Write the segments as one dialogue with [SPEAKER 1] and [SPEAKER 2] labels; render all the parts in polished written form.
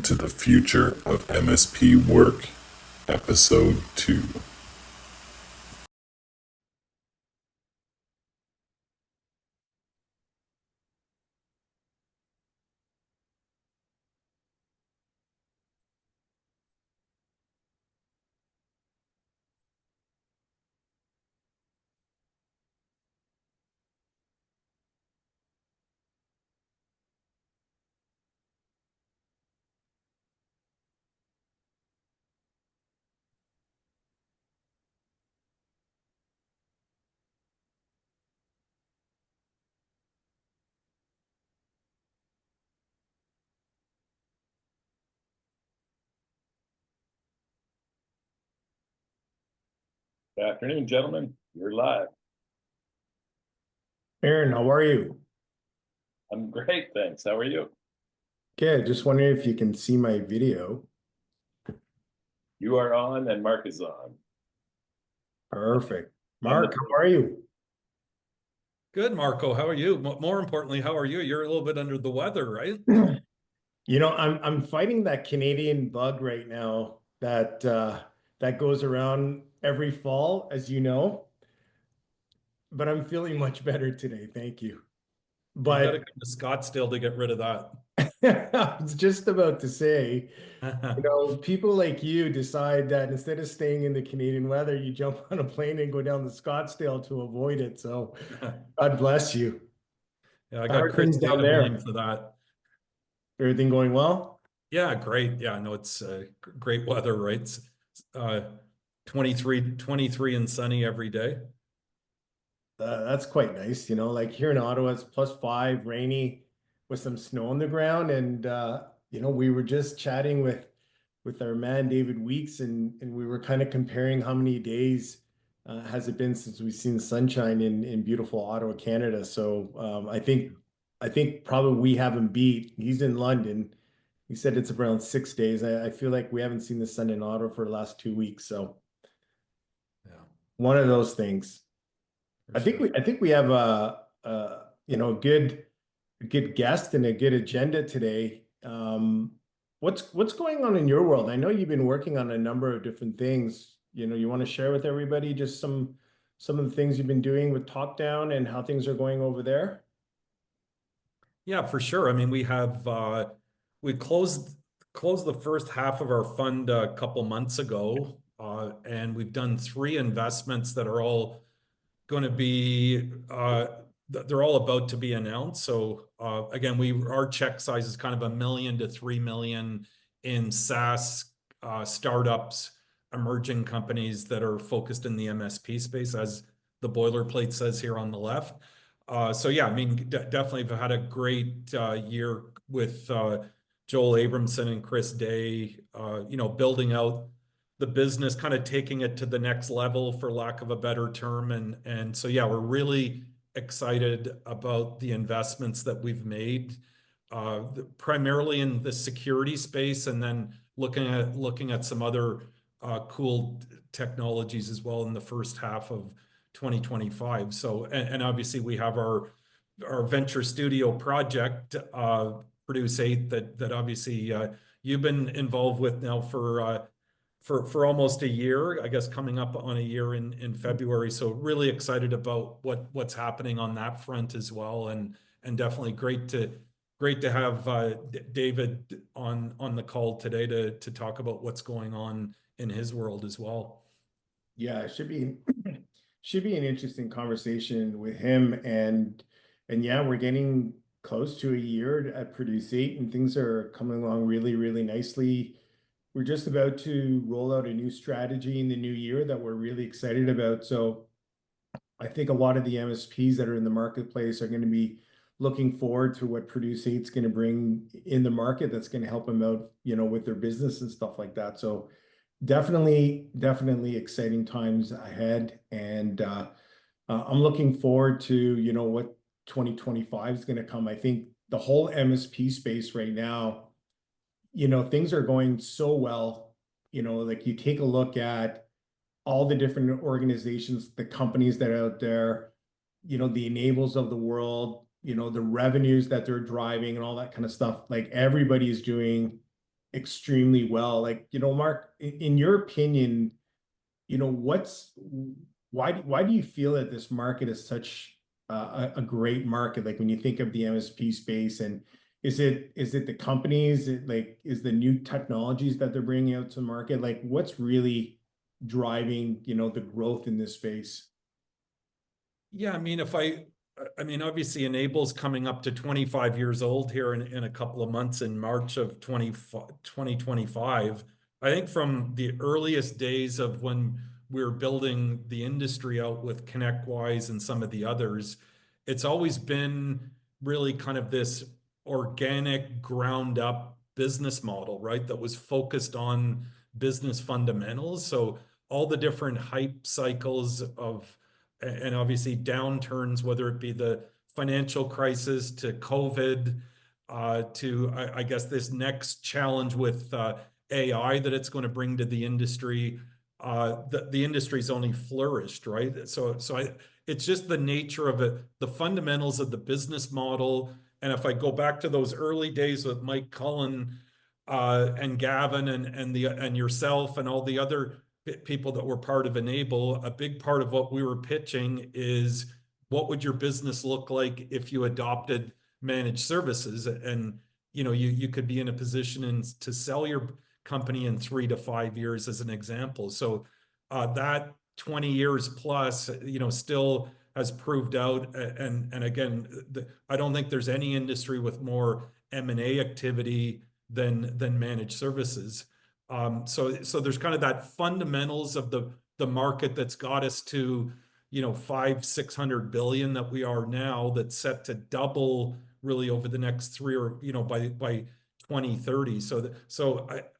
[SPEAKER 1] into the future of MSP work, Episode 2.
[SPEAKER 2] Good afternoon, gentlemen. You're live.
[SPEAKER 3] Aaron, how are you?
[SPEAKER 2] I'm great, thanks. How are you?
[SPEAKER 3] Good. Just wondering if you can see my video.
[SPEAKER 2] You are on and Mark is on.
[SPEAKER 3] Perfect. Mark, how are you?
[SPEAKER 4] Good, Marco. How are you? More importantly, how are you? You're a little bit under the weather, right?
[SPEAKER 3] I'm fighting that Canadian bug right now that goes around every fall, as you know. But I'm feeling much better today, thank you.
[SPEAKER 4] You got to
[SPEAKER 3] But
[SPEAKER 4] come to Scottsdale to get rid of that.
[SPEAKER 3] I was just about to say, people like you decide that instead of staying in the Canadian weather, you jump on a plane and go down to Scottsdale to avoid it. So God bless you.
[SPEAKER 4] Yeah, I
[SPEAKER 3] How
[SPEAKER 4] got
[SPEAKER 3] are
[SPEAKER 4] Chris
[SPEAKER 3] things
[SPEAKER 4] Day
[SPEAKER 3] down
[SPEAKER 4] to blame
[SPEAKER 3] there?
[SPEAKER 4] for that.
[SPEAKER 3] Everything going well?
[SPEAKER 4] Yeah, great. Yeah, no, it's great weather, right? It's, 23 and sunny every day.
[SPEAKER 3] That's quite nice. Like here in Ottawa, it's +5, rainy with some snow on the ground. And we were just chatting with our man David Weeks, and we were kind of comparing how many days has it been since we've seen sunshine in beautiful Ottawa, Canada. So I think probably we have him beat. He's in London. He said it's around 6 days. I feel like we haven't seen the sun in Ottawa for the last 2 weeks. So
[SPEAKER 4] Yeah,
[SPEAKER 3] one of those things.
[SPEAKER 4] for
[SPEAKER 3] I think
[SPEAKER 4] sure.
[SPEAKER 3] we have a good guest and a good agenda today. What's going on in your world? I know you've been working on a number of different things. You want to share with everybody just some of the things you've been doing with Top Down and how things are going over there?
[SPEAKER 4] Yeah, for sure. I mean, we closed the first half of our fund a couple months ago, and we've done three investments that are all going to be they're all about to be announced. So again, our check size is kind of $1 million to $3 million in SaaS startups, emerging companies that are focused in the MSP space, as the boilerplate says here on the left. So yeah, I mean, definitely have had a great year with Joel Abramson and Chris Day, building out the business, kind of taking it to the next level, for lack of a better term. And so, yeah, we're really excited about the investments that we've made, primarily in the security space, and then looking at some other cool technologies as well in the first half of 2025. So, and obviously we have our venture studio project, Produce8, that obviously you've been involved with now for almost a year, I guess, coming up on a year in February. So really excited about what's happening on that front as well, and definitely great to have David on the call today to talk about what's going on in his world as well.
[SPEAKER 3] Yeah, it should be an interesting conversation with him. And yeah, we're getting close to a year at Produce8, and things are coming along really, really nicely. We're just about to roll out a new strategy in the new year that we're really excited about. So I think a lot of the MSPs that are in the marketplace are going to be looking forward to what Produce8 is going to bring in the market that's going to help them out, with their business and stuff like that. So definitely exciting times ahead. And I'm looking forward to, what 2025 is going to come. I think the whole MSP space right now, things are going so well. Like you take a look at all the different organizations, the companies that are out there, the enables of the world, the revenues that they're driving and all that kind of stuff. Like everybody is doing extremely well. Like, Mark, in your opinion, why do you feel that this market is such a great market? Like when you think of the MSP space, and is it the companies, is the new technologies that they're bringing out to the market? Like what's really driving, the growth in this space?
[SPEAKER 4] Yeah, I mean, obviously Enable's coming up to 25 years old here in a couple of months in March of 2025. I think from the earliest days of when we were building the industry out with ConnectWise and some of the others, it's always been really kind of this organic ground up business model, right? That was focused on business fundamentals. So all the different hype cycles of and obviously downturns, whether it be the financial crisis to COVID, to I guess this next challenge with AI that it's going to bring to the industry. The industry's only flourished, right? It's just the nature of it, the fundamentals of the business model. And if I go back to those early days with Mike Cullen and Gavin and yourself and all the other people that were part of Enable, a big part of what we were pitching is what would your business look like if you adopted managed services? And you could be in a position to sell your company in 3 to 5 years as an example. So that 20 years plus, still has proved out. And again, I don't think there's any industry with more M&A activity than managed services. So there's kind of that fundamentals of the market that's got us to 500-600 billion that we are now, that's set to double really over the next 3 or by 2030.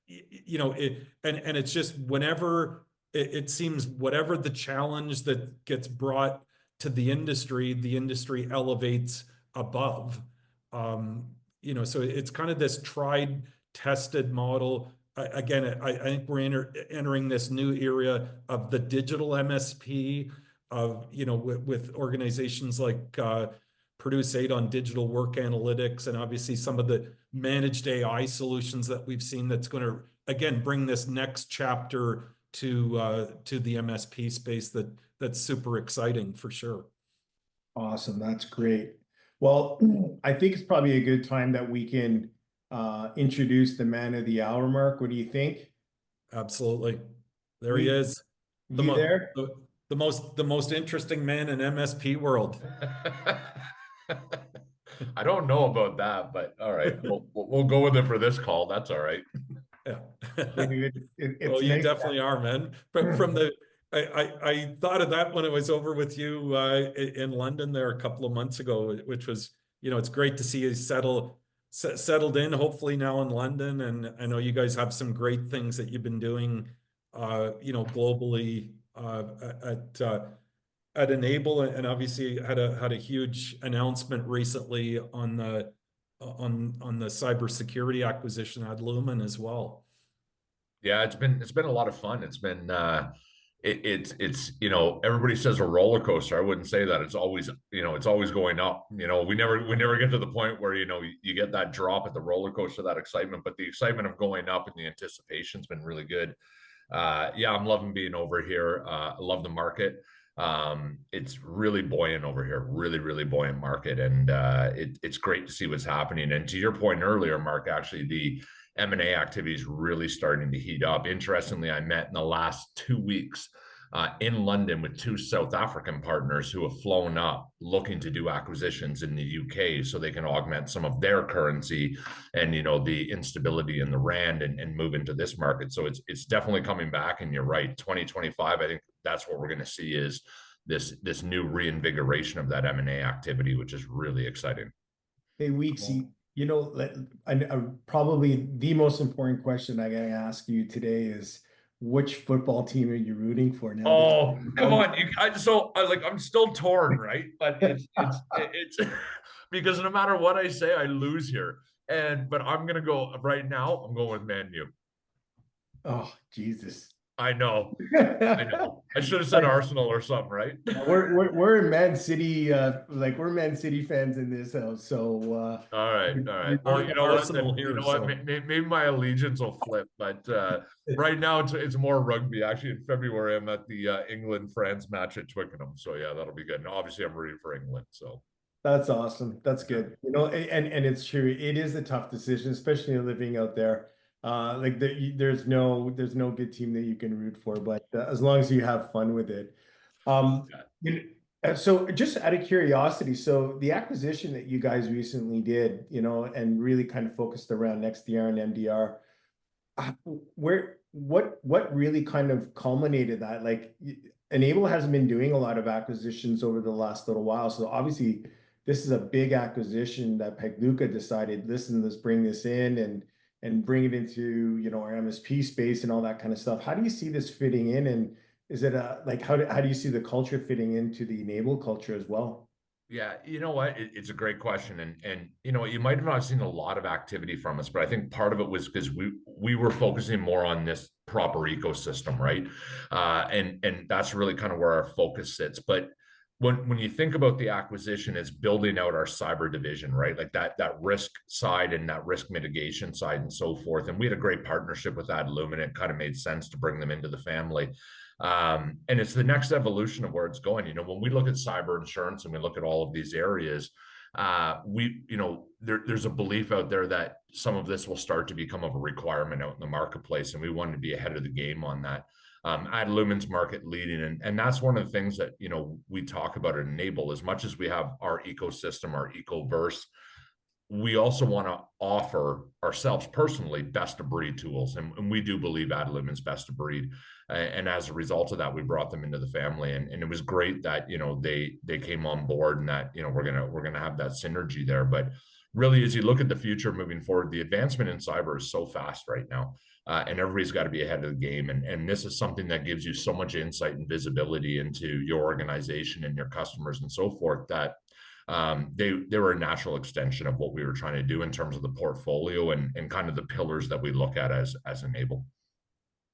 [SPEAKER 4] It's just whenever it seems whatever the challenge that gets brought to the industry elevates above. So it's kind of this tried tested model. Again, I think we're entering this new era of the digital MSP, of with organizations like Produce8 on digital work analytics, and obviously some of the managed AI solutions that we've seen. That's going to again bring this next chapter to the MSP space. That's super exciting for sure.
[SPEAKER 3] Awesome, that's great. Well, I think it's probably a good time that we can introduce the man of the hour, Mark. What do you think?
[SPEAKER 4] Absolutely. There he is.
[SPEAKER 3] There?
[SPEAKER 4] The most interesting man in MSP world.
[SPEAKER 5] I don't know about that, but all right, we'll go with it for this call. That's all right.
[SPEAKER 4] Yeah.
[SPEAKER 3] It's
[SPEAKER 4] You
[SPEAKER 3] nice
[SPEAKER 4] definitely are, man. I thought of that when I was over with you in London there a couple of months ago, which was, it's great to see you settled in, hopefully now in London. And I know you guys have some great things that you've been doing, globally at Enable, and obviously had a huge announcement recently on the cybersecurity acquisition at Lumen as well.
[SPEAKER 5] Yeah, it's been a lot of fun. It's been it's everybody says a roller coaster. I wouldn't say that. It's always going up. We never get to the point where you get that drop at the roller coaster, that excitement. But the excitement of going up and the anticipation's been really good. Yeah, I'm loving being over here. I love the market. It's really buoyant over here, really, really buoyant market. And it's great to see what's happening. And to your point earlier, Mark, actually the M&A activity is really starting to heat up. Interestingly, I met in the last 2 weeks in London with 2 South African partners who have flown up looking to do acquisitions in the UK so they can augment some of their currency and the instability in the rand and move into this market. So it's definitely coming back. And you're right, 2025, I think that's what we're going to see is this new reinvigoration of that M&A activity, which is really exciting.
[SPEAKER 3] Hey, Weeksy, probably the most important question I gotta ask you today is, which football team are you rooting for now?
[SPEAKER 5] Oh, come on! I'm still torn, right? But it's because no matter what I say, I lose here. But I'm gonna go right now. I'm going with Man U.
[SPEAKER 3] Oh, Jesus!
[SPEAKER 5] I know. I know. I should have said Arsenal or something, right?
[SPEAKER 3] We're in Man City, like we're Man City fans in this house. So
[SPEAKER 5] All right, all right. Well, you know what?
[SPEAKER 4] Arsenal
[SPEAKER 5] Then you
[SPEAKER 4] here,
[SPEAKER 5] know what?
[SPEAKER 4] so.
[SPEAKER 5] Maybe my allegiance will flip, but right now it's more rugby. Actually, in February, I'm at the England France match at Twickenham, so yeah, that'll be good. And obviously, I'm rooting for England. So
[SPEAKER 3] that's awesome. That's good. You know, and it's true. It is a tough decision, especially living out there. Like there's no good team that you can root for, but as long as you have fun with it.
[SPEAKER 5] yeah.
[SPEAKER 3] You know, so just out of curiosity, so the acquisition that you guys recently did, you know, and really kind of focused around XDR and MDR, what really kind of culminated that? Like, Enable hasn't been doing a lot of acquisitions over the last little while, so obviously this is a big acquisition that Pegluca decided, listen, let's bring this in and bring it into, you know, our MSP space and all that kind of stuff. How do you see this fitting in, and is it like how do you see the culture fitting into the Enable culture as well?
[SPEAKER 5] Yeah, you know what? It's a great question, and you know you might have not seen a lot of activity from us, but I think part of it was because we were focusing more on this proper ecosystem, right? And that's really kind of where our focus sits. But when you think about the acquisition, it's building out our cyber division, right? Like that risk side and that risk mitigation side and so forth. And we had a great partnership with Adlumin, and it kind of made sense to bring them into the family. And it's the next evolution of where it's going. You know, when we look at cyber insurance and we look at all of these areas, there's a belief out there that some of this will start to become of a requirement out in the marketplace, and we want to be ahead of the game on that. Adlumin's market leading, and that's one of the things that, you know, we talk about at Enable. As much as we have our ecosystem, our ecoverse, we also want to offer ourselves personally best of breed tools, and we do believe Adlumin's best of breed. And as a result of that, we brought them into the family, and it was great that, you know, they came on board, and that, you know, we're gonna have that synergy there. But really, as you look at the future moving forward, the advancement in cyber is so fast right now, and everybody's got to be ahead of the game. And this is something that gives you so much insight and visibility into your organization and your customers and so forth, that they were a natural extension of what we were trying to do in terms of the portfolio and kind of the pillars that we look at as Enable.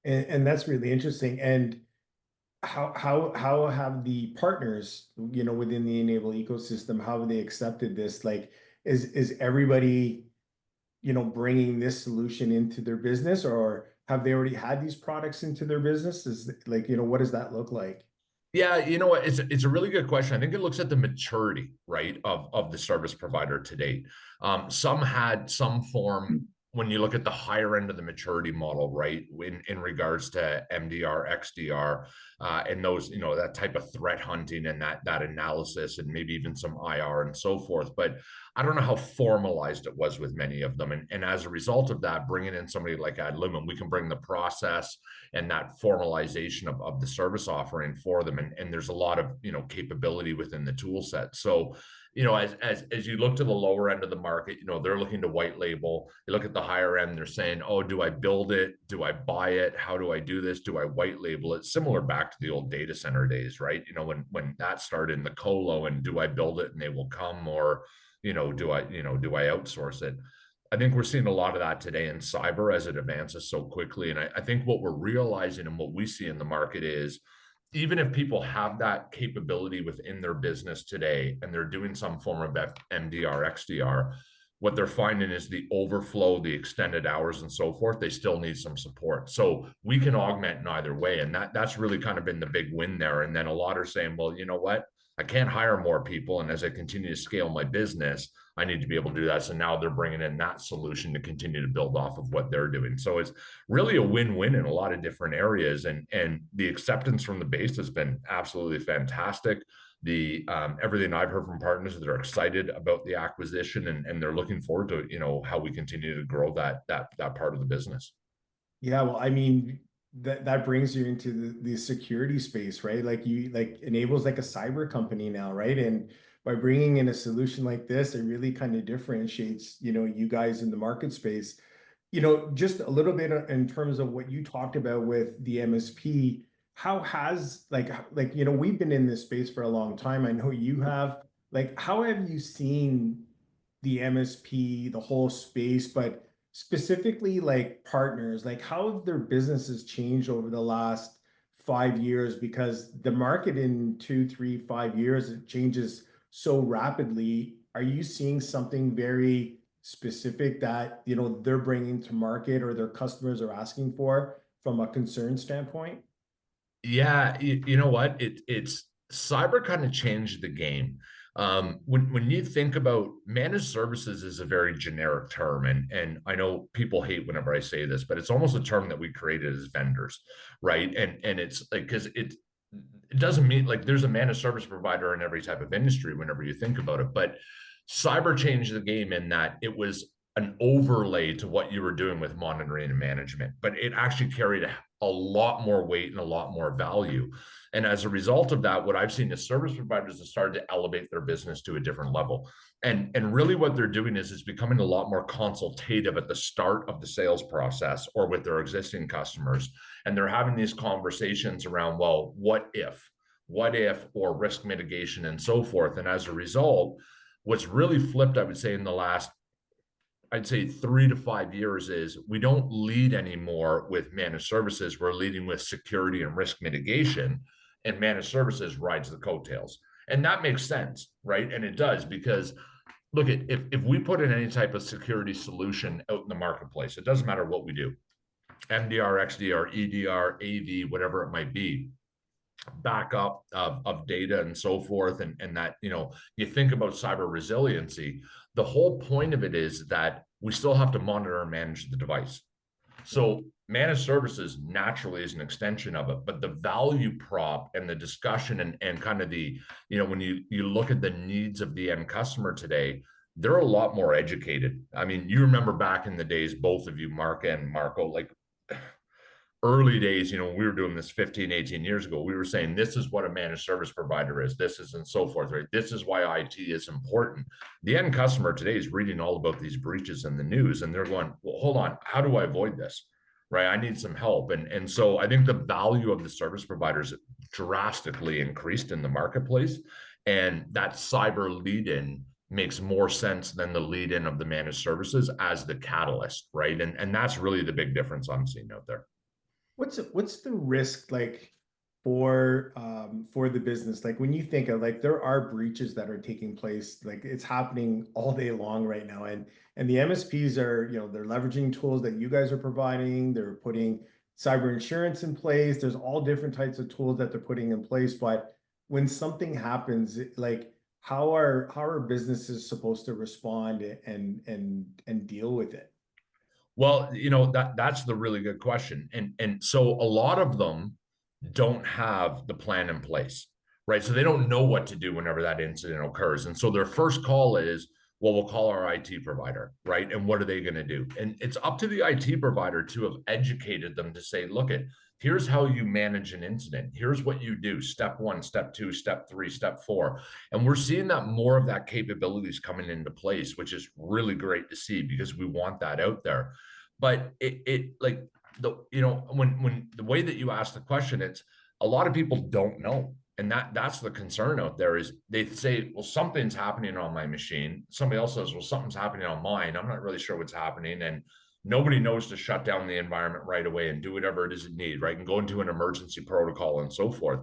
[SPEAKER 3] And that's really interesting. And how have the partners, you know, within the Enable ecosystem, how have they accepted this? Like, is everybody, you know, bringing this solution into their business, or have they already had these products into their business? Is like, you know, what does that look like?
[SPEAKER 5] Yeah, you know what? It's a really good question. I think it looks at the maturity, right, of the service provider to date. Some had some form, when you look at the higher end of the maturity model, right, in regards to MDR, XDR, and those, you know, that type of threat hunting and that analysis, and maybe even some IR and so forth. But I don't know how formalized it was with many of them. And as a result of that, bringing in somebody like Adlumin, we can bring the process and that formalization of the service offering for them. And there's a lot of, you know, capability within the tool set. So, you know, as you look to the lower end of the market, you know, they're looking to white label. You look at the higher end, they're saying, oh, do I build it? Do I buy it? How do I do this? Do I white label it? Similar back to the old data center days, right? You know, when that started in the colo, and do I build it and they will come, or, you know, do I outsource it? I think we're seeing a lot of that today in cyber as it advances so quickly. And I think what we're realizing and what we see in the market is, even if people have that capability within their business today and they're doing some form of MDR, XDR, what they're finding is the overflow, the extended hours and so forth, they still need some support. So we can augment in either way. And that's really kind of been the big win there. And then a lot are saying, well, you know what? I can't hire more people. And as I continue to scale my business, I need to be able to do that. So now they're bringing in that solution to continue to build off of what they're doing. So it's really a win-win in a lot of different areas. And the acceptance from the base has been absolutely fantastic. The everything I've heard from partners, they're excited about the acquisition, and they're looking forward to, you know, how we continue to grow that part of the business.
[SPEAKER 3] Yeah, well, I mean, that brings you into the security space, right? Like Enable's like a cyber company now, right? And by bringing in a solution like this, it really kind of differentiates, you know, you guys in the market space. You know, just a little bit in terms of what you talked about with the MSP, how has you know, we've been in this space for a long time. I know you have. Like, how have you seen the MSP, the whole space, but specifically like partners, like how have their businesses changed over the last 5 years? Because the market in 2, 3, 5 years, it changes so rapidly. Are you seeing something very specific that, you know, they're bringing to market or their customers are asking for from a concern standpoint?
[SPEAKER 5] Yeah, you know what? It's cyber kind of changed the game. When you think about managed services is a very generic term, and I know people hate whenever I say this, but it's almost a term that we created as vendors, right? And it's like because it doesn't mean like there's a managed service provider in every type of industry whenever you think about it, but cyber changed the game in that it was an overlay to what you were doing with monitoring and management, but it actually carried a lot more weight and a lot more value. And as a result of that, what I've seen is service providers have started to elevate their business to a different level. And really what they're doing is becoming a lot more consultative at the start of the sales process or with their existing customers. And they're having these conversations around, well, what if, or risk mitigation and so forth. And as a result, what's really flipped, I would say, in the last, I'd say 3 to 5 years is we don't lead anymore with managed services. We're leading with security and risk mitigation, and managed services rides the coattails. And that makes sense, right? And it does because look at if we put in any type of security solution out in the marketplace, it doesn't matter what we do, MDR, XDR, EDR, AV, whatever it might be, backup of data and so forth, and that, you know, you think about cyber resiliency, the whole point of it is that we still have to monitor and manage the device. So managed services naturally is an extension of it, but the value prop and the discussion and kind of the, you know, when you look at the needs of the end customer today, they're a lot more educated. I mean, you remember back in the days, both of you, Mark and Marco, like early days, you know, we were doing this 15, 18 years ago, we were saying, this is what a managed service provider is, this is, and so forth, right? This is why IT is important. The end customer today is reading all about these breaches in the news, and they're going, well, hold on, how do I avoid this? Right? I need some help. And so I think the value of the service providers drastically increased in the marketplace. And that cyber lead-in makes more sense than the lead-in of the managed services as the catalyst, right? And that's really the big difference I'm seeing out there.
[SPEAKER 3] What's the risk like for the business? Like when you think of like there are breaches that are taking place, like it's happening all day long right now, and the MSPs are, you know, they're leveraging tools that you guys are providing. They're putting cyber insurance in place. There's all different types of tools that they're putting in place. But when something happens, like how are businesses supposed to respond and deal with it?
[SPEAKER 5] Well, you know, that's the really good question. And so a lot of them don't have the plan in place, right? So they don't know what to do whenever that incident occurs. And so their first call is, well, we'll call our IT provider, right? And what are they going to do? And it's up to the IT provider to have educated them to say, look, here's how you manage an incident. Here's what you do. Step 1, step 2, step 3, step 4. And we're seeing that more of that capabilities coming into place, which is really great to see because we want that out there. But it like the, you know, when the way that you ask the question, it's a lot of people don't know. And that's the concern out there is they say, well, something's happening on my machine. Somebody else says, well, something's happening on mine. I'm not really sure what's happening. And nobody knows to shut down the environment right away and do whatever it is it needs, right? And go into an emergency protocol and so forth.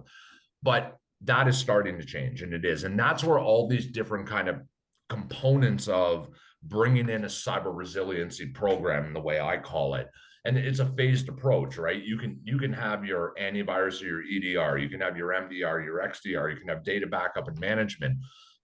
[SPEAKER 5] But that is starting to change, and it is. And that's where all these different kind of components of bringing in a cyber resiliency program, the way I call it, and it's a phased approach, right? You can have your antivirus or your EDR, you can have your MDR, your XDR, you can have data backup and management,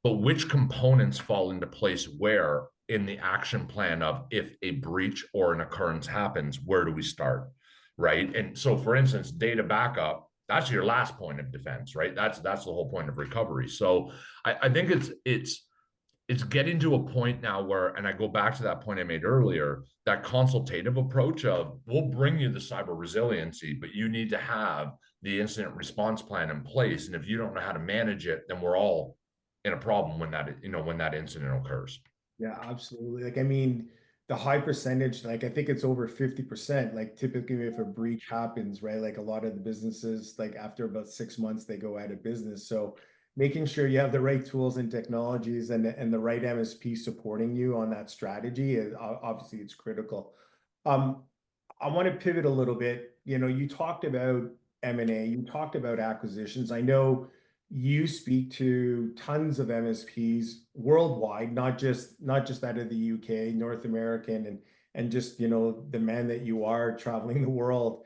[SPEAKER 5] but which components fall into place where in the action plan of if a breach or an occurrence happens, where do we start, right? And so, for instance, data backup, that's your last point of defense, right? That's the whole point of recovery. So I think it's getting to a point now where, and I go back to that point I made earlier, that consultative approach of we'll bring you the cyber resiliency, but you need to have the incident response plan in place. And if you don't know how to manage it, then we're all in a problem when that incident occurs.
[SPEAKER 3] Yeah, absolutely. Like, I mean, the high percentage, like, I think it's over 50%. Like, typically, if a breach happens, right, like a lot of the businesses, like after about 6 months, they go out of business. So making sure you have the right tools and technologies and the right MSP supporting you on that strategy is obviously it's critical. I want to pivot a little bit. You talked about M&A, you talked about acquisitions. I know you speak to tons of MSPs worldwide, not just out of the UK, North American, and just the man that you are traveling the world.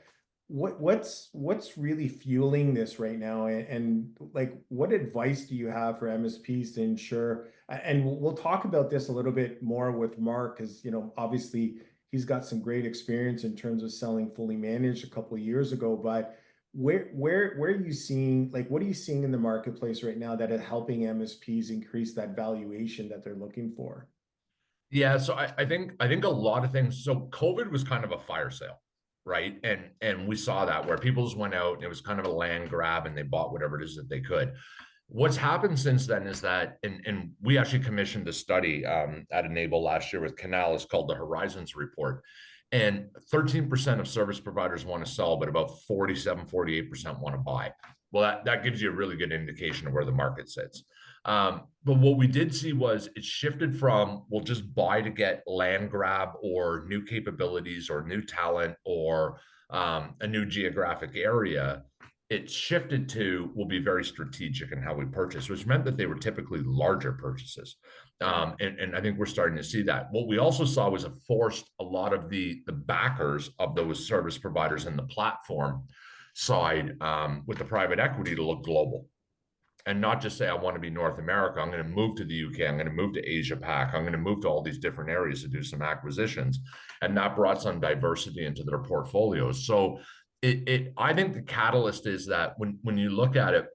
[SPEAKER 3] What's really fueling this right now, and like what advice do you have for MSPs to ensure? And we'll talk about this a little bit more with Mark, because obviously he's got some great experience in terms of selling fully managed a couple of years ago. But where are you seeing, like, what are you seeing in the marketplace right now that is helping MSPs increase that valuation that they're looking for?
[SPEAKER 5] Yeah, so I think a lot of things. So COVID was kind of a fire sale, right? And we saw that where people just went out and it was kind of a land grab and they bought whatever it is that they could. What's happened since then is that, and we actually commissioned a study at Enable last year with Canal. It's called the Horizons Report. And 13% of service providers want to sell, but about 48% want to buy. Well, that gives you a really good indication of where the market sits. But what we did see was it shifted from we'll just buy to get land grab or new capabilities or new talent or a new geographic area. It shifted to we'll be very strategic in how we purchase, which meant that they were typically larger purchases. And I think we're starting to see that. What we also saw was it forced a lot of the backers of those service providers in the platform side with the private equity to look global and not just say, I want to be North America. I'm going to move to the UK. I'm going to move to Asia Pac. I'm going to move to all these different areas to do some acquisitions. And that brought some diversity into their portfolios. So I think the catalyst is that when you look at it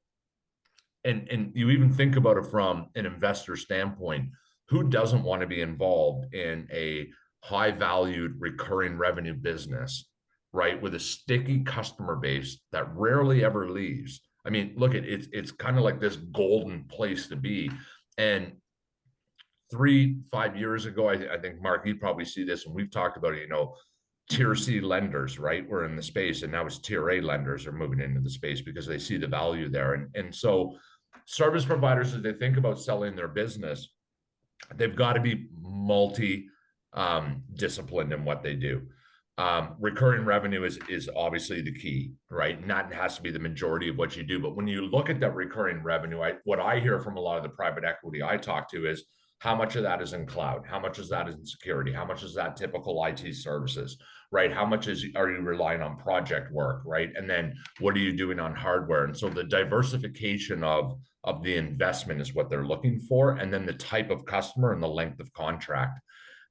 [SPEAKER 5] and you even think about it from an investor standpoint, who doesn't want to be involved in a high valued recurring revenue business, right? With a sticky customer base that rarely ever leaves. I mean, look, it's kind of like this golden place to be. And 3-5 years ago, I think, Mark, you probably see this, and we've talked about it, tier C lenders, right? We're in the space, and now it's tier A lenders are moving into the space because they see the value there. And so service providers, as they think about selling their business, they've got to be disciplined in what they do. Recurring revenue is obviously the key, right? And that has to be the majority of what you do. But when you look at that recurring revenue, what I hear from a lot of the private equity I talk to is how much of that is in cloud? How much is that in security? How much is that typical IT services, right? How much are you relying on project work, right? And then what are you doing on hardware? And so the diversification of the investment is what they're looking for. And then the type of customer and the length of contract.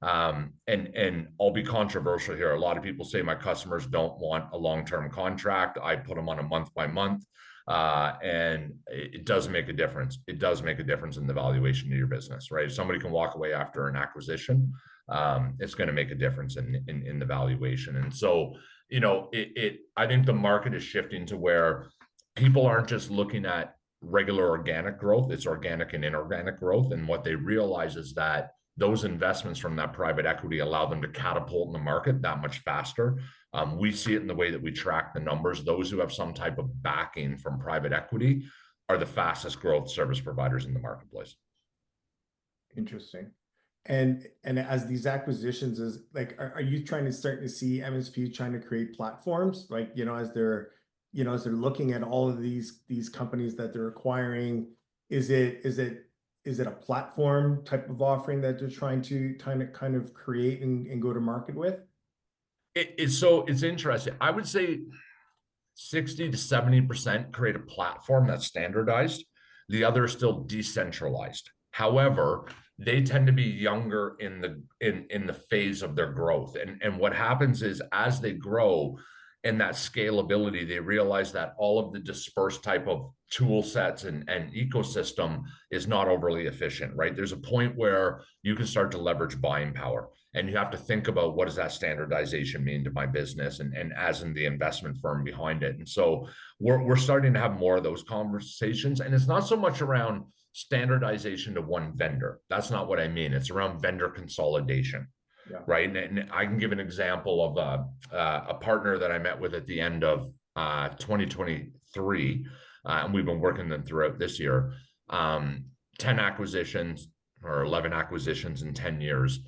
[SPEAKER 5] And I'll be controversial here. A lot of people say my customers don't want a long-term contract. I put them on a month by month. And it does make a difference. It does make a difference in the valuation of your business, right? If somebody can walk away after an acquisition, it's going to make a difference in the valuation. And so, I think the market is shifting to where people aren't just looking at regular organic growth, it's organic and inorganic growth. And what they realize is that those investments from that private equity allow them to catapult in the market that much faster. We see it in the way that we track the numbers. Those who have some type of backing from private equity are the fastest growth service providers in the marketplace.
[SPEAKER 3] Interesting. And as these acquisitions is like, are you starting to see MSPs trying to create platforms, like, as they're looking at all of these companies that they're acquiring, is it a platform type of offering that they're trying to kind of create and go to market with?
[SPEAKER 5] It's interesting. I would say 60 to 70% create a platform that's standardized. The other is still decentralized. However, they tend to be younger in the phase of their growth. And what happens is as they grow and that scalability, they realize that all of the dispersed type of tool sets and ecosystem is not overly efficient, right? There's a point where you can start to leverage buying power, and you have to think about what does that standardization mean to my business and as in the investment firm behind it. And so we're starting to have more of those conversations, and it's not so much around standardization to one vendor. That's not what I mean. It's around vendor consolidation. Yeah. Right. And I can give an example of a partner that I met with at the end of 2023, and we've been working them throughout this year. 10 acquisitions or 11 acquisitions in 10 years.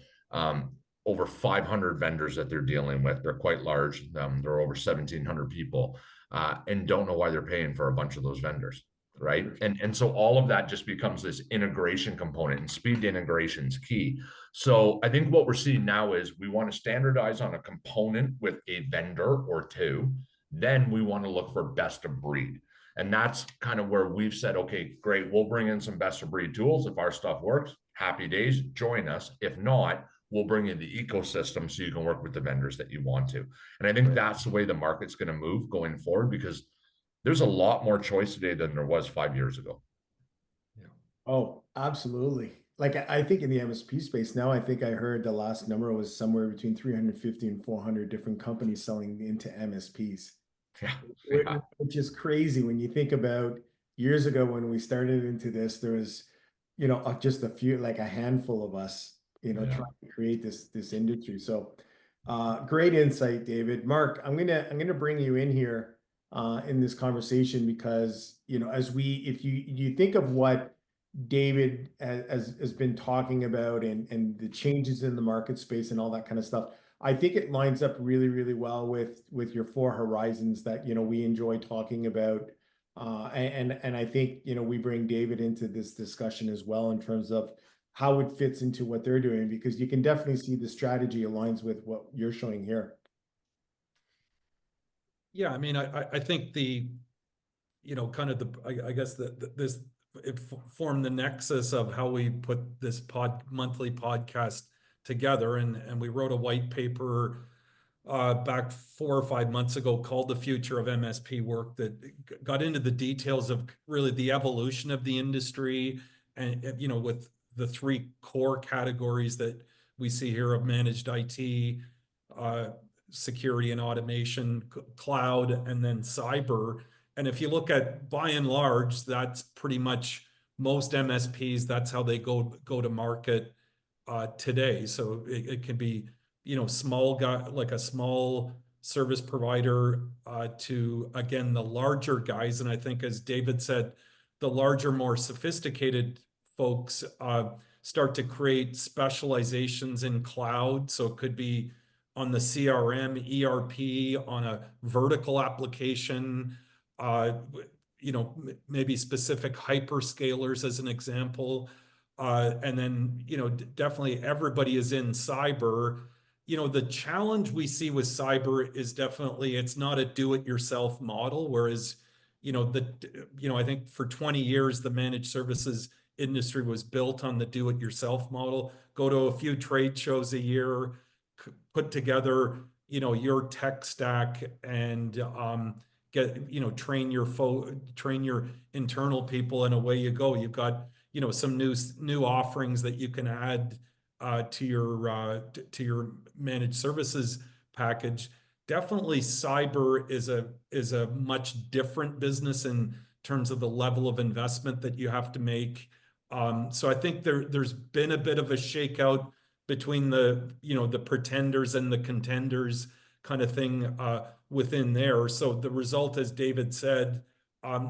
[SPEAKER 5] Over 500 vendors that they're dealing with. They're quite large. They're over 1,700 people, and don't know why they're paying for a bunch of those vendors, right? And so all of that just becomes this integration component, and speed to integration is key. So I think what we're seeing now is we want to standardize on a component with a vendor or two. Then we want to look for best of breed. And that's kind of where we've said, okay, great, we'll bring in some best of breed tools. If our stuff works, happy days, join us. If not, we'll bring in the ecosystem so you can work with the vendors that you want to. And I think that's the way the market's going to move going forward, because there's a lot more choice today than there was 5 years ago.
[SPEAKER 4] Yeah.
[SPEAKER 3] Oh, absolutely. Like I think in the MSP space now, I think I heard the last number was somewhere between 350 and 400 different companies selling into MSPs.
[SPEAKER 5] Yeah.
[SPEAKER 3] Which is crazy when you think about years ago when we started into this, there was, just a few, like a handful of us, trying to create this industry. So great insight, David. Mark, I'm gonna bring you in here in this conversation because, if you think of what David has been talking about and the changes in the market space and all that kind of stuff, I think it lines up really, really well with your four horizons that, we enjoy talking about. And I think, we bring David into this discussion as well in terms of how it fits into what they're doing, because you can definitely see the strategy aligns with what you're showing here.
[SPEAKER 4] Yeah, I mean, I think kind of I guess it formed the nexus of how we put this monthly podcast together, and we wrote a white paper back 4 or 5 months ago called The Future of MSP Work, that got into the details of really the evolution of the industry, and with the 3 core categories that we see here of managed IT, security and automation, cloud, and then cyber. And if you look at, by and large, that's pretty much most MSPs, that's how they go to market today. So it can be, small guy, like a small service provider, to, again, the larger guys. And I think, as David said, the larger, more sophisticated folks start to create specializations in cloud. So it could be on the CRM, ERP, on a vertical application, maybe specific hyperscalers as an example. And then, definitely everybody is in cyber. The challenge we see with cyber is definitely it's not a do-it-yourself model, whereas, I think for 20 years, the managed services industry was built on the do-it-yourself model. Go to a few trade shows a year, put together, your tech stack, and train your internal people, and away you go. You've got, some new offerings that you can add to your managed services package. Definitely cyber is a much different business in terms of the level of investment that you have to make. So I think there's been a bit of a shakeout between the pretenders and the contenders kind of thing within there. So the result, as David said,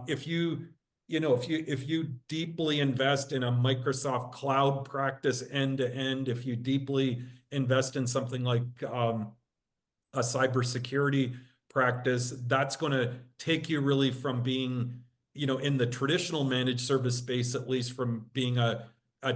[SPEAKER 4] if you deeply invest in a Microsoft cloud practice end to end, if you deeply invest in something like a cybersecurity practice, that's going to take you really from being, in the traditional managed service space, at least, from being a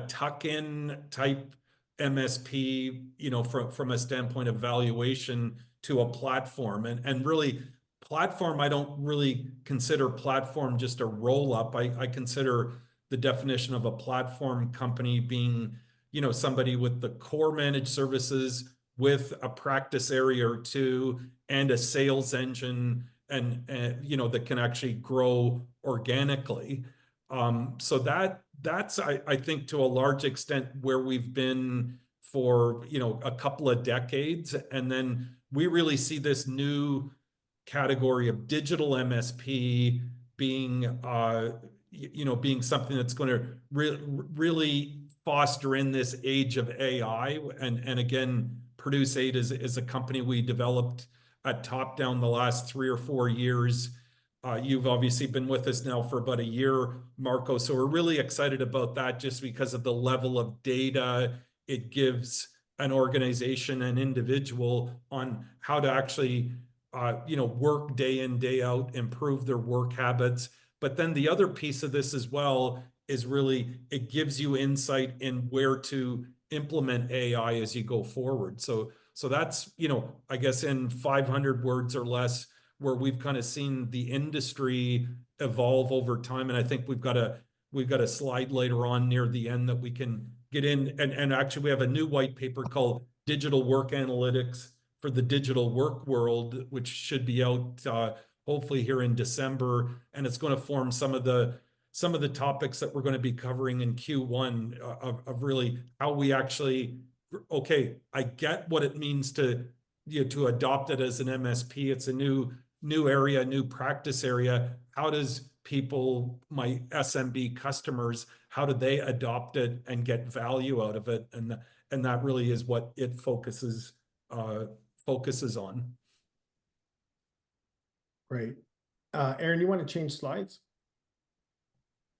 [SPEAKER 4] tuck-in type MSP, from a standpoint of valuation, to a platform. And really, platform, I don't really consider platform just a roll-up. I consider the definition of a platform company being, somebody with the core managed services, with a practice area or two, and a sales engine, and that can actually grow organically. So that's I think, to a large extent, where we've been for a couple of decades. And then we really see this new category of digital MSP being being something that's going to really foster in this age of AI. And again, Produce8 is a company we developed at top down the last 3 or 4 years, You've obviously been with us now for about a year, Marco. So we're really excited about that just because of the level of data it gives an organization, an individual on how to actually, work day in, day out, improve their work habits. But then the other piece of this as well is really it gives you insight in where to implement AI as you go forward. So that's, I guess in 500 words or less, where we've kind of seen the industry evolve over time. And I think we've got a slide later on near the end that we can get in. And actually we have a new white paper called Digital Work Analytics for the Digital Work World, which should be out hopefully here in December. And it's going to form some of the topics that we're going to be covering in Q1 of really how we actually, okay, I get what it means to adopt it as an MSP. It's a new area, new practice area. How does people, my SMB customers, how do they adopt it and get value out of it? And that really is what it focuses on.
[SPEAKER 3] Great. Aaron, you want to change slides?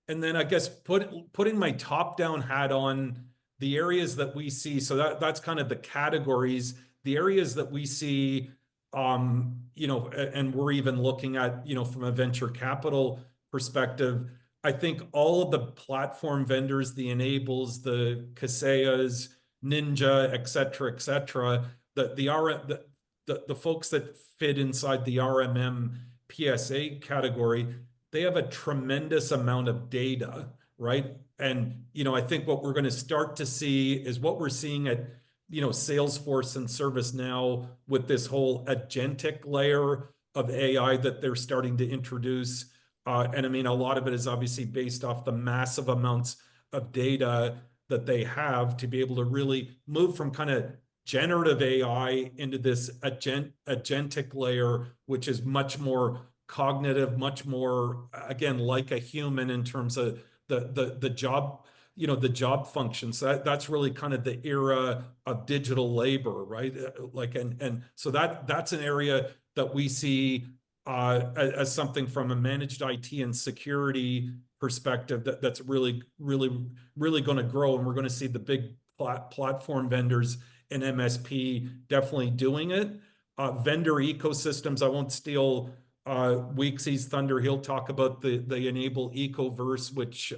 [SPEAKER 4] And then I guess putting my top-down hat on, the areas that we see, so that's kind of the categories, the areas that we see, and we're even looking at, from a venture capital perspective. I think all of the platform vendors, the Enables, the Kaseyas, Ninja, et cetera, the folks that fit inside the RMM PSA category, they have a tremendous amount of data, right? And, I think what we're going to start to see is what we're seeing at, Salesforce and ServiceNow with this whole agentic layer of AI that they're starting to introduce. And I mean, a lot of it is obviously based off the massive amounts of data that they have to be able to really move from kind of generative AI into this agentic layer, which is much more cognitive, much more, again, like a human in terms of the job, the job functions. That's really kind of the era of digital labor, right? And so that's an area that we see as something from a managed IT and security perspective that's really going to grow. And we're going to see the big platform vendors in MSP definitely doing it. Vendor ecosystems, I won't steal Weeksy's thunder. He'll talk about the Enable Ecoverse, which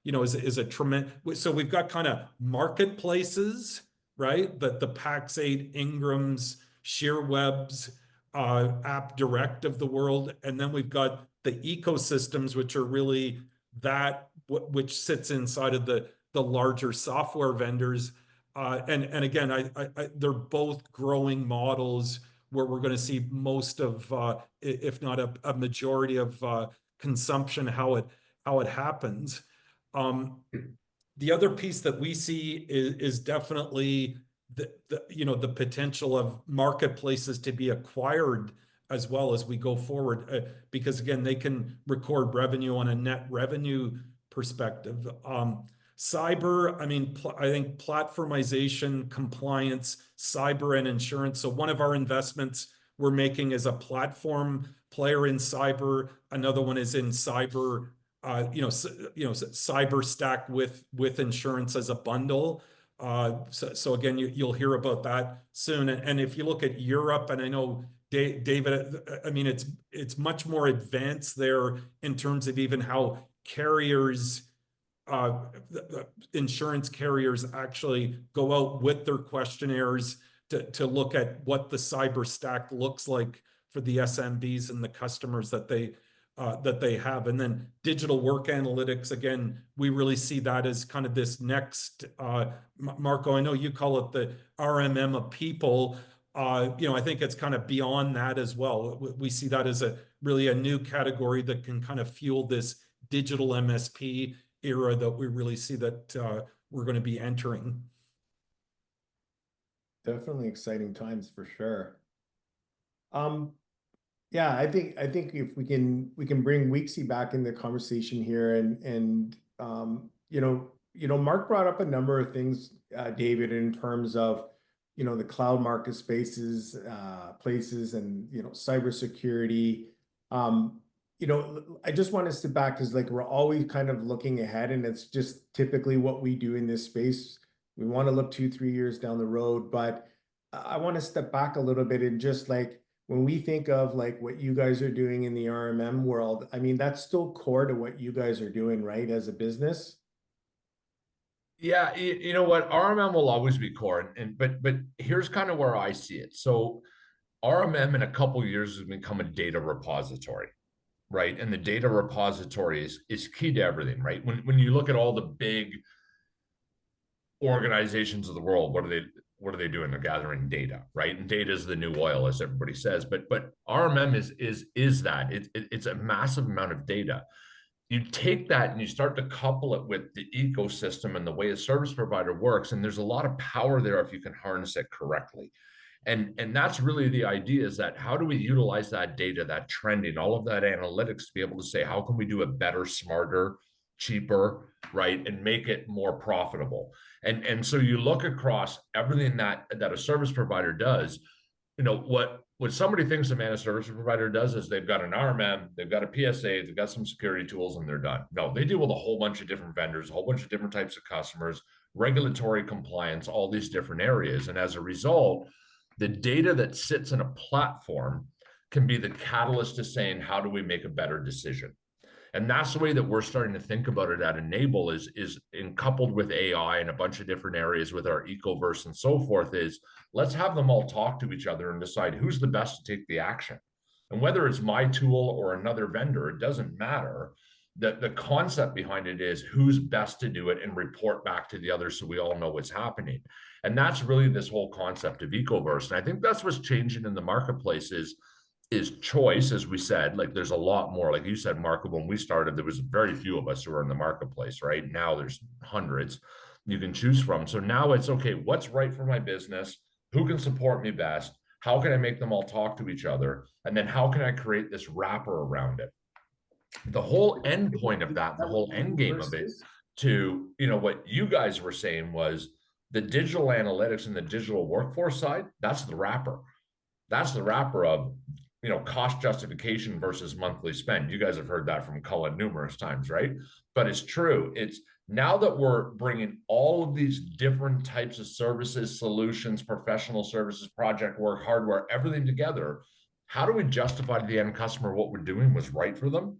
[SPEAKER 4] is a tremendous. So we've got kind of marketplaces, right? The Pax8, Ingrams, SheerWebs, App Direct of the world, and then we've got the ecosystems, which are really which sits inside of the larger software vendors. And again, they're both growing models where we're going to see most of, if not a majority of consumption, how it happens. The other piece that we see is definitely the potential of marketplaces to be acquired as well as we go forward, because again, they can record revenue on a net revenue perspective. Cyber, I mean, I think platformization, compliance, cyber, and insurance. So one of our investments we're making is a platform player in cyber. Another one is in cyber, cyber stack with insurance as a bundle. So again, you'll hear about that soon. And if you look at Europe, and I know David, I mean, it's much more advanced there in terms of even how carriers, insurance carriers actually go out with their questionnaires to look at what the cyber stack looks like for the SMBs and the customers that they have. And then digital work analytics, again, we really see that as kind of this next, Marco, I know you call it the RMM of people. I think it's kind of beyond that as well. We see that as really a new category that can kind of fuel this digital MSP era that we really see that we're going to be entering.
[SPEAKER 3] Definitely exciting times for sure. Yeah, I think if we can bring Weeksy back in the conversation here, and Mark brought up a number of things, David, in terms of the cloud market spaces, places, and cybersecurity. I just want to step back because like we're always kind of looking ahead, and it's just typically what we do in this space. We want to look 2, 3 years down the road, but I want to step back a little bit and just like when we think of like what you guys are doing in the RMM world, I mean, that's still core to what you guys are doing, right? As a business.
[SPEAKER 5] Yeah, you know what? RMM will always be core, but here's kind of where I see it. So RMM in a couple of years has become a data repository, right? And the data repository is key to everything, right? When you look at all the big organizations of the world, what are they doing? They're gathering data, right? And data is the new oil, as everybody says. But RMM is that it's a massive amount of data. You take that and you start to couple it with the ecosystem and the way a service provider works, and there's a lot of power there if you can harness it correctly. And that's really the idea, is that how do we utilize that data, that trending, all of that analytics to be able to say, how can we do it better, smarter, cheaper, right? And make it more profitable. And so you look across everything that a service provider does, what somebody thinks a managed service provider does is they've got an RMM, they've got a PSA, they've got some security tools, and they're done. No, they deal with a whole bunch of different vendors, a whole bunch of different types of customers, regulatory compliance, all these different areas. And as a result, the data that sits in a platform can be the catalyst to saying, how do we make a better decision? And that's the way that we're starting to think about it at Enable, is in coupled with AI and a bunch of different areas with our Ecoverse and so forth, is let's have them all talk to each other and decide who's the best to take the action. And whether it's my tool or another vendor, it doesn't matter. The concept behind it is who's best to do it and report back to the others so we all know what's happening. And that's really this whole concept of Ecoverse. And I think that's what's changing in the marketplace is choice, as we said. Like there's a lot more, like you said, Mark, when we started, there was very few of us who were in the marketplace, right? Now there's hundreds you can choose from. So now it's, okay, what's right for my business? Who can support me best? How can I make them all talk to each other? And then how can I create this wrapper around it? The whole end point of that, the whole end game of it, to what you guys were saying, was the digital analytics and the digital workforce side. That's the wrapper. That's the wrapper of cost justification versus monthly spend. You guys have heard that from Cullen numerous times, right? But it's true. It's now that we're bringing all of these different types of services, solutions, professional services, project work, hardware, everything together. How do we justify to the end customer what we're doing was right for them?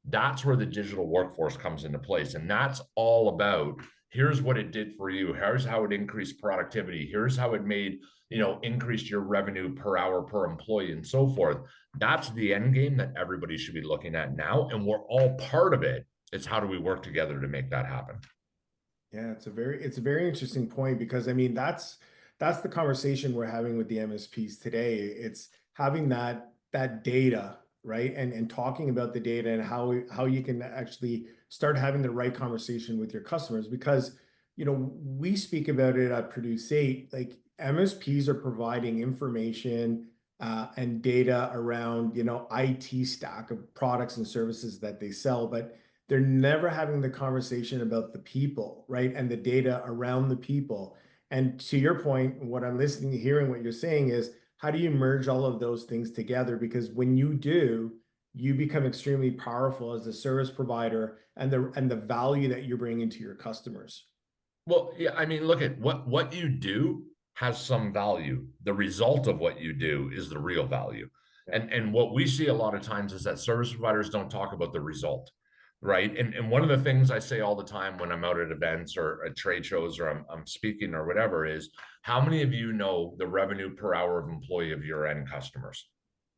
[SPEAKER 5] That's where the digital workforce comes into place. And that's all about, here's what it did for you. Here's how it increased productivity. Here's how it made, increased your revenue per hour per employee and so forth. That's the end game that everybody should be looking at now. And we're all part of it. It's how do we work together to make that happen?
[SPEAKER 3] Yeah, it's a very interesting point, because I mean, that's the conversation we're having with the MSPs today. It's having that data, right? And talking about the data and how you can actually start having the right conversation with your customers, because we speak about it at Produce8, like MSPs are providing information and data around IT stack of products and services that they sell, but they're never having the conversation about the people, right? And the data around the people. And to your point, what I'm hearing what you're saying is, how do you merge all of those things together? Because when you do, you become extremely powerful as a service provider, and the value that you're bringing to your customers.
[SPEAKER 5] Well, yeah, I mean, look at what you do has some value. The result of what you do is the real value. And what we see a lot of times is that service providers don't talk about the result, right? And one of the things I say all the time when I'm out at events or at trade shows, or I'm speaking or whatever, is how many of you know the revenue per hour of employee of your end customers?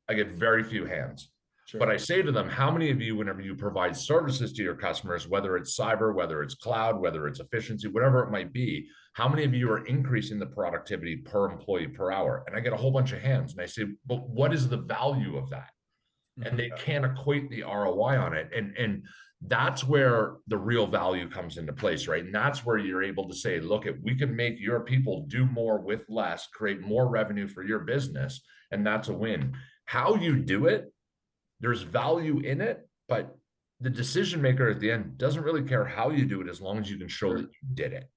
[SPEAKER 5] I get very few hands.
[SPEAKER 3] Sure.
[SPEAKER 5] But I say to them, how many of you, whenever you provide services to your customers, whether it's cyber, whether it's cloud, whether it's efficiency, whatever it might be, how many of you are increasing the productivity per employee per hour? And I get a whole bunch of hands. And I say, but what is the value of that? And they can't equate the ROI on it. And that's where the real value comes into place, right? And that's where you're able to say, look, we can make your people do more with less, create more revenue for your business. And that's a win. How you do it, there's value in it, but the decision maker at the end doesn't really care how you do it, as long as you can show that you did it.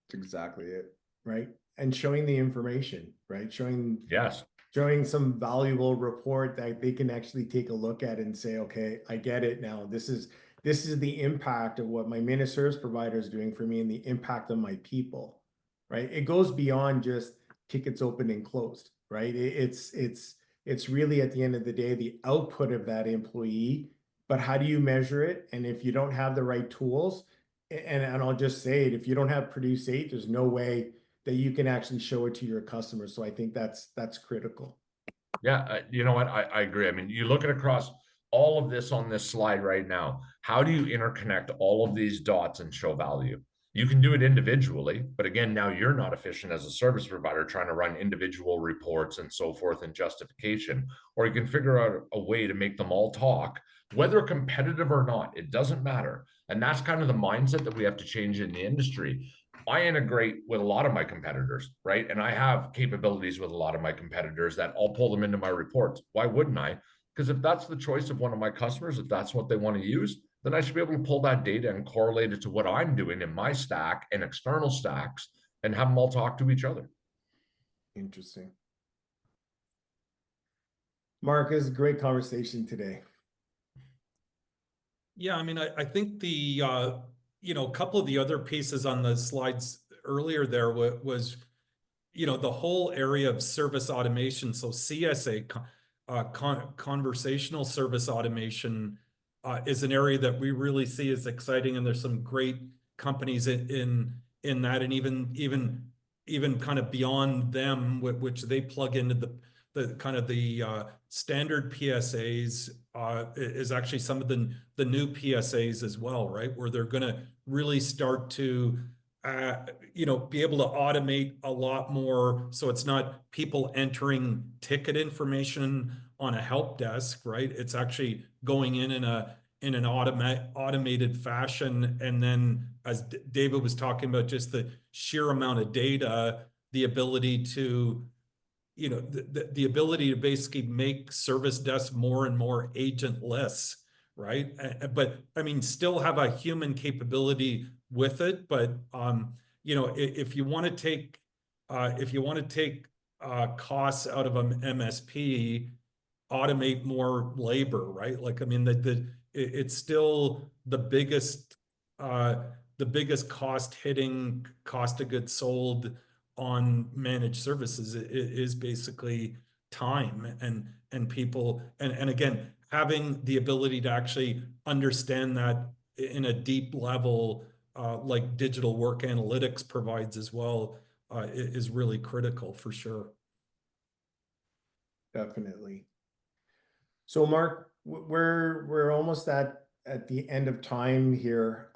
[SPEAKER 3] That's exactly it, right? And showing the information, right? Showing
[SPEAKER 5] Yes.
[SPEAKER 3] showing some valuable report that they can actually take a look at and say, okay, I get it now. This is the impact of what my managed service provider is doing for me and the impact on my people, right? It goes beyond just tickets open and closed, right? It's really at the end of the day, the output of that employee, but how do you measure it? And if you don't have the right tools, and I'll just say it, if you don't have Produce8, there's no way that you can actually show it to your customers. So I think that's critical.
[SPEAKER 5] Yeah, you know what? I agree. I mean, you look at across all of this on this slide right now. How do you interconnect all of these dots and show value? You can do it individually, but again, now you're not efficient as a service provider trying to run individual reports and so forth and justification. Or you can figure out a way to make them all talk, whether competitive or not, it doesn't matter. And that's kind of the mindset that we have to change in the industry. I integrate with a lot of my competitors, right? And I have capabilities with a lot of my competitors that I'll pull them into my reports. Why wouldn't I? Because if that's the choice of one of my customers, if that's what they want to use, then I should be able to pull that data and correlate it to what I'm doing in my stack and external stacks and have them all talk to each other.
[SPEAKER 3] Interesting. Marcus, great conversation today.
[SPEAKER 4] Yeah, I mean, I think the a couple of the other pieces on the slides earlier there was, the whole area of service automation. So CSA, conversational service automation, is an area that we really see as exciting, and there's some great companies in that, and even kind of beyond them, which they plug into the kind of the standard PSAs, is actually some of the new PSAs as well, right? Where they're going to really start to be able to automate a lot more. So it's not people entering ticket information on a help desk, right? It's actually going in an automated fashion. And then, as David was talking about, just the sheer amount of data, the ability to, the ability to basically make service desks more and more agentless, right? But I mean, still have a human capability with it. But if you want to take costs out of an MSP, automate more labor, right? Like, I mean, it's still the biggest cost hitting cost of goods sold on managed services is basically time and people, and again, having the ability to actually understand that in a deep level, like digital work analytics provides as well, is really critical for sure.
[SPEAKER 3] Definitely. So Mark, we're almost at the end of time here.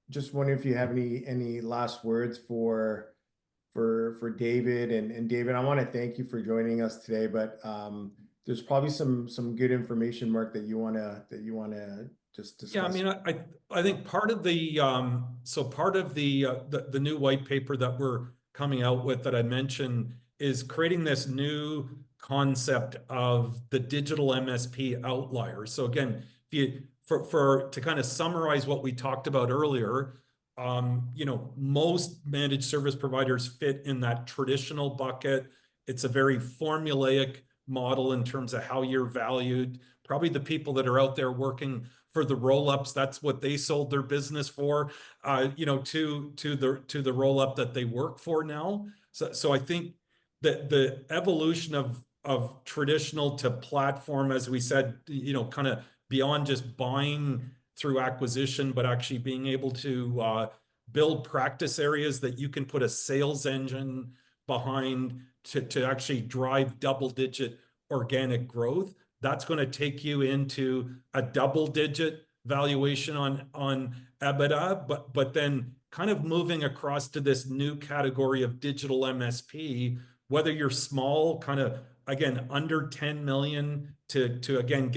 [SPEAKER 3] Just wondering if you have any last words for David, and David, I want to thank you for joining us today, but there's probably some good information, Mark, that you want to just discuss.
[SPEAKER 4] Yeah, I mean, I think part of the new white paper that we're coming out with that I mentioned is creating this new concept of the digital MSP outlier. So again, to kind of summarize what we talked about earlier, most managed service providers fit in that traditional bucket. It's a very formulaic model in terms of how you're valued. Probably the people that are out there working for the roll-ups, that's what they sold their business for, to the roll-up that they work for now. So I think that the evolution of traditional to platform, as we said, kind of beyond just buying through acquisition, but actually being able to build practice areas that you can put a sales engine behind to actually drive double-digit organic growth. That's going to take you into a double-digit valuation on EBITDA, but then kind of moving across to this new category of digital MSP, whether you're small, kind of, again, under 10 million to again,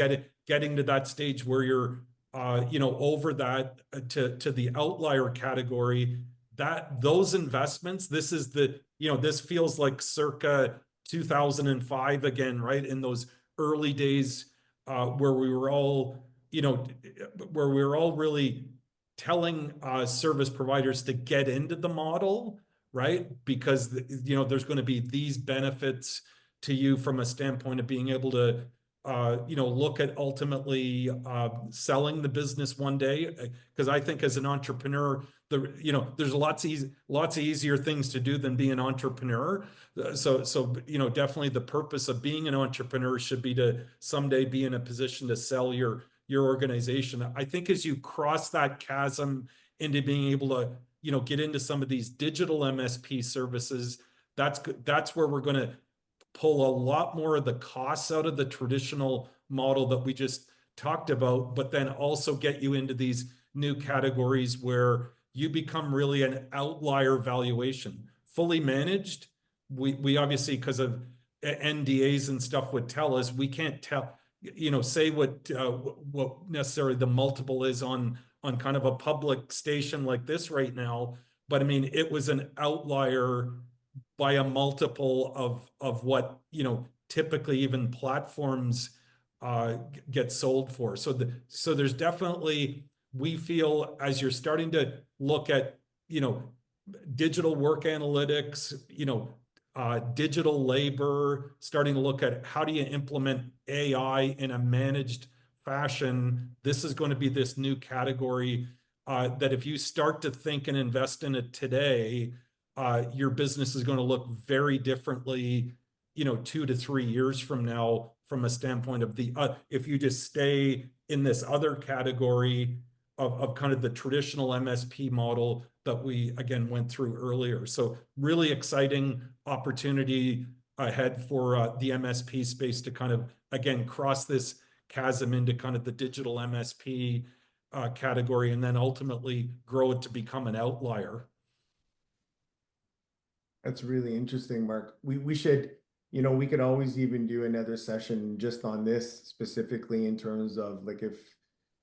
[SPEAKER 4] getting to that stage where you're, over that to the outlier category, those investments, this is this feels like circa 2005 again, right? In those early days, where we were all really telling service providers to get into the model, right? Because there's going to be these benefits to you from a standpoint of being able to look at ultimately selling the business one day? Because I think as an entrepreneur, there's lots of easier things to do than be an entrepreneur. So definitely the purpose of being an entrepreneur should be to someday be in a position to sell your organization. I think as you cross that chasm into being able to get into some of these digital MSP services, that's where we're going to pull a lot more of the costs out of the traditional model that we just talked about, but then also get you into these new categories where you become really an outlier valuation. Fully managed, we obviously, because of NDAs and stuff, would tell us we can't tell, say what necessarily the multiple is on kind of a public station like this right now. But I mean, it was an outlier by a multiple of what typically even platforms get sold for. So there's definitely, we feel, as you're starting to look at digital work analytics, digital labor, starting to look at how do you implement AI in a managed fashion, this is going to be this new category that if you start to think and invest in it today, your business is going to look very differently, 2 to 3 years from now, from a standpoint of if you just stay in this other category of kind of the traditional MSP model that we, again, went through earlier. So really exciting opportunity ahead for the MSP space to kind of, again, cross this chasm into kind of the digital MSP category, and then ultimately grow it to become an outlier.
[SPEAKER 3] That's really interesting, Mark. We should, we could always even do another session just on this specifically, in terms of like if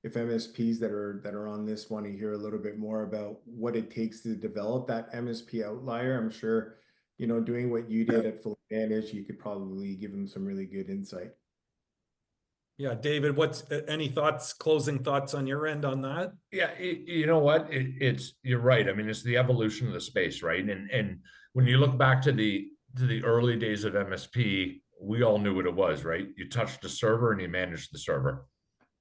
[SPEAKER 3] MSPs that are on this want to hear a little bit more about what it takes to develop that MSP outlier. I'm sure, doing what you did at Full Advantage, you could probably give them some really good insight.
[SPEAKER 4] Yeah, David, any closing thoughts on your end on that?
[SPEAKER 5] Yeah, you know what? You're right. I mean, it's the evolution of the space, right? And when you look back to the early days of MSP, we all knew what it was, right? You touched the server and you managed the server.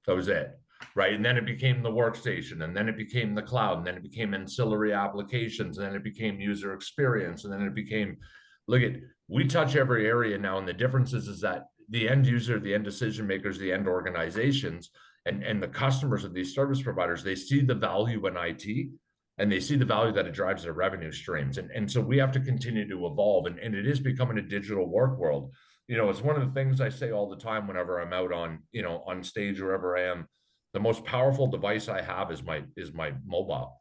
[SPEAKER 5] That was it, right? And then it became the workstation, and then it became the cloud, and then it became ancillary applications, and then it became user experience, and then it became, we touch every area now, and the difference is that the end user, the end decision makers, the end organizations, and the customers of these service providers, they see the value in IT, and they see the value that it drives their revenue streams. And so we have to continue to evolve, and it is becoming a digital work world. It's one of the things I say all the time whenever I'm out on stage, wherever I am. The most powerful device I have is my mobile.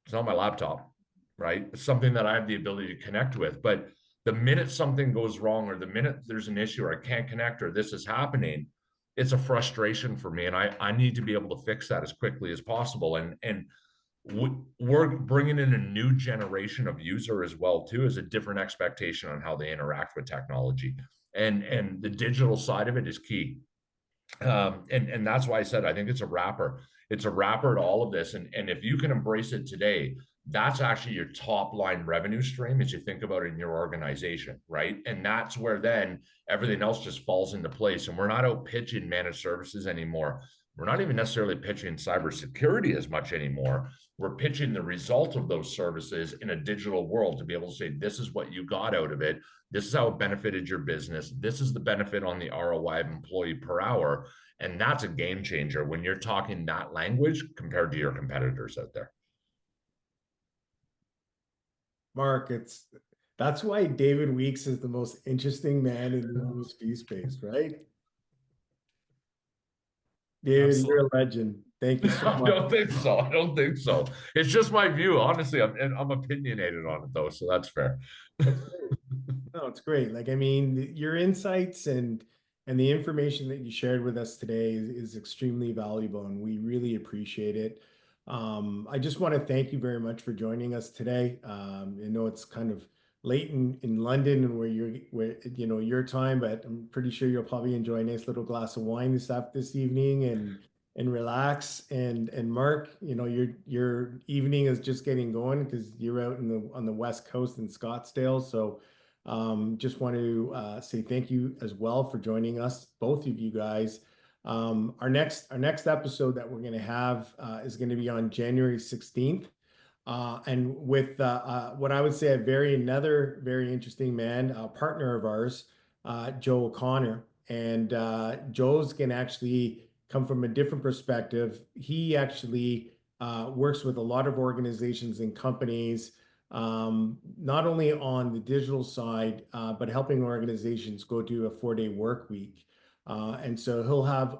[SPEAKER 5] It's not my laptop, right? It's something that I have the ability to connect with. But the minute something goes wrong, or the minute there's an issue, or I can't connect, or this is happening, it's a frustration for me, and I need to be able to fix that as quickly as possible. And we're bringing in a new generation of user as well too, as a different expectation on how they interact with technology, and the digital side of it is key. And that's why I said I think it's a wrapper. It's a wrapper to all of this, and if you can embrace it today, that's actually your top line revenue stream as you think about it in your organization, right? And that's where then everything else just falls into place. And we're not out pitching managed services anymore. We're not even necessarily pitching cybersecurity as much anymore. We're pitching the result of those services in a digital world to be able to say, this is what you got out of it. This is how it benefited your business. This is the benefit on the ROI of employee per hour. And that's a game changer when you're talking that language compared to your competitors out there.
[SPEAKER 3] Mark, that's why David Weeks is the most interesting man in the MSP space, right? David,
[SPEAKER 4] Absolutely.
[SPEAKER 3] you're a legend. Thank you so much.
[SPEAKER 5] I don't think so. It's just my view. Honestly, I'm opinionated on it though, so that's fair.
[SPEAKER 3] That's great. No, it's great. Like, I mean, your insights and the information that you shared with us today is extremely valuable, and we really appreciate it. I just want to thank you very much for joining us today. I know it's kind of late in London and where your time, but I'm pretty sure you'll probably enjoy a nice little glass of wine this evening and relax. And Mark, your evening is just getting going because you're out on the West Coast in Scottsdale. So Just want to say thank you as well for joining us, both of you guys. Our next episode that we're going to have is going to be on January 16th. And with what I would say another very interesting man, a partner of ours, Joe O'Connor. And Joe's can actually come from a different perspective. He actually works with a lot of organizations and companies, not only on the digital side, but helping organizations go to a 4-day work week. And so he'll have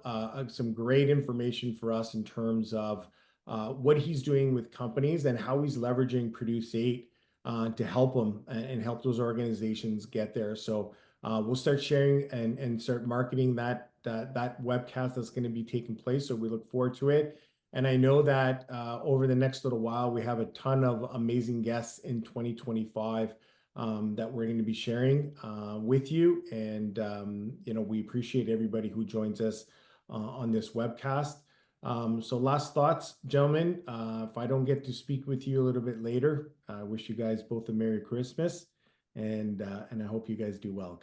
[SPEAKER 3] some great information for us in terms of what he's doing with companies and how he's leveraging Produce8 to help them and help those organizations get there. So we'll start sharing and start marketing that webcast that's going to be taking place. So we look forward to it. And I know that over the next little while, we have a ton of amazing guests in 2025 that we're going to be sharing with you. And, we appreciate everybody who joins us on this webcast. So last thoughts, gentlemen, if I don't get to speak with you a little bit later, I wish you guys both a Merry Christmas, and I hope you guys do well.